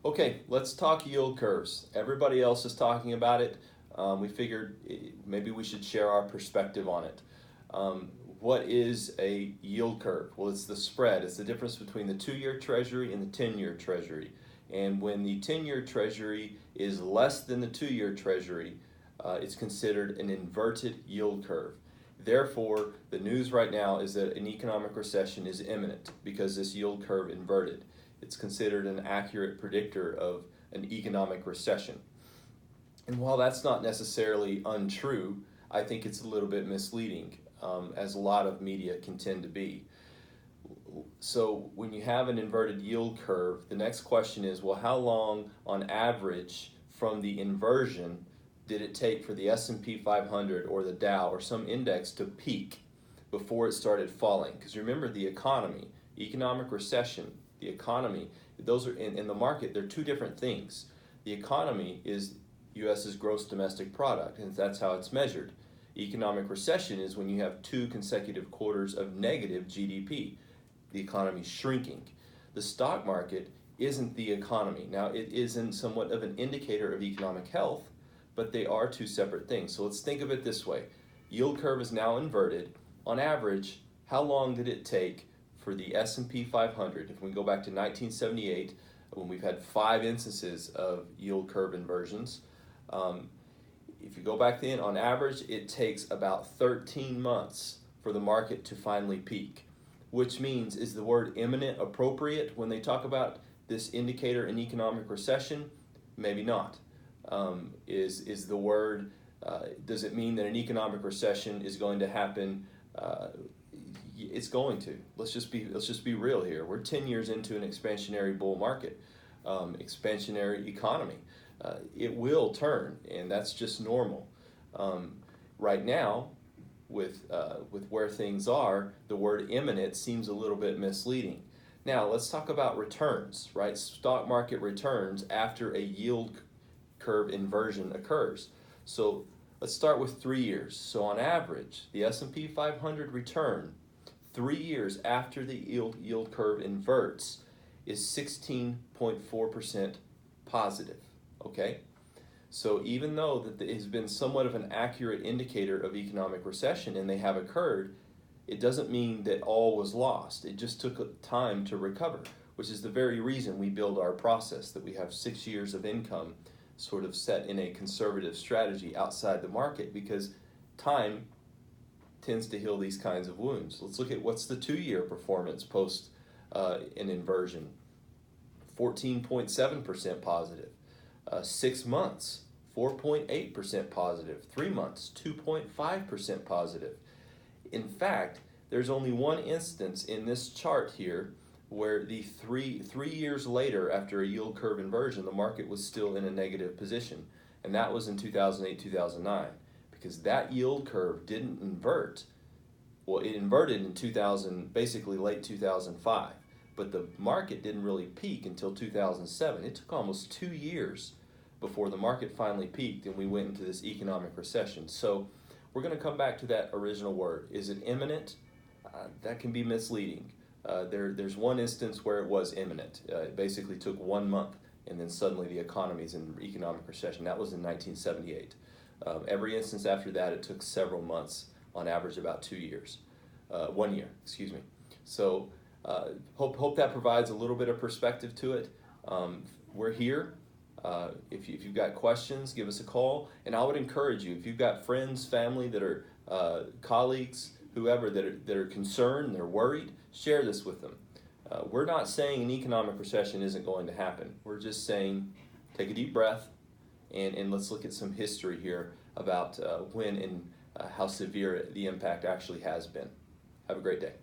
Okay, let's talk yield curves. Everybody else is talking about it. We figured maybe we should share our perspective on it. What is a yield curve? Well, it's the spread. It's the difference between the 2-year Treasury and the 10-year Treasury. And when the 10-year Treasury is less than the 2-year Treasury, it's considered an inverted yield curve. Therefore, the news right now is that an economic recession is imminent because this yield curve inverted. It's considered an accurate predictor of an economic recession. And while that's not necessarily untrue, I think it's a little bit misleading, as a lot of media can tend to be. So when you have an inverted yield curve, the next question is, well, how long on average from the inversion did it take for the S&P 500 or the Dow or some index to peak before it started falling? Because remember, the economy, economic recession, the economy, those are in the market, they're two different things. The economy is US's gross domestic product, and that's how it's measured. Economic recession is when you have 2 consecutive quarters of negative GDP. The economy's shrinking. The stock market isn't the economy. Now, it isn't somewhat of an indicator of economic health, but they are 2 separate things. So let's think of it this way. Yield curve is now inverted. On average, how long did it take for the S&P 500, if we go back to 1978, when we've had 5 instances of yield curve inversions, if you go back then, on average, it takes about 13 months for the market to finally peak, which means, is the word imminent appropriate when they talk about this indicator in economic recession? Maybe not. Is the word, does it mean that an economic recession is going to happen? It's going to. Let's just be real here. We're 10 years into an expansionary bull market, expansionary economy. It will turn, and that's just normal. Right now, with where things are, the word imminent seems a little bit misleading. Now, let's talk about returns, right? Stock market returns after a yield curve inversion occurs. So let's start with 3 years. So on average, the S&P 500 return 3 years after the yield curve inverts is 16.4% positive. Okay? So even though that it has been somewhat of an accurate indicator of economic recession and they have occurred, it doesn't mean that all was lost. It just took time to recover, which is the very reason we build our process, that we have 6 years of income sort of set in a conservative strategy outside the market, because time tends to heal these kinds of wounds. Let's look at what's the 2-year performance post an inversion. 14.7% positive. 6 months, 4.8% positive. 3 months, 2.5% positive. In fact, there's only one instance in this chart here where the three years later, after a yield curve inversion, the market was still in a negative position, and that was in 2008, 2009, because that yield curve didn't invert. Well, it inverted in basically late 2005, but the market didn't really peak until 2007. It took almost 2 years before the market finally peaked and we went into this economic recession. So we're going to come back to that original word. Is it imminent? That can be misleading. There's one instance where it was imminent. It basically took 1 month, and then suddenly the economy's in economic recession. That was in 1978. Every instance after that, it took several months, on average about 2 years. 1 year, excuse me. So hope that provides a little bit of perspective to it. We're here. If you've got questions, give us a call. And I would encourage you, if you've got friends, family that are colleagues, whoever that are concerned, they're worried, share this with them. We're not saying an economic recession isn't going to happen. We're just saying take a deep breath and let's look at some history here about when and how severe the impact actually has been. Have a great day.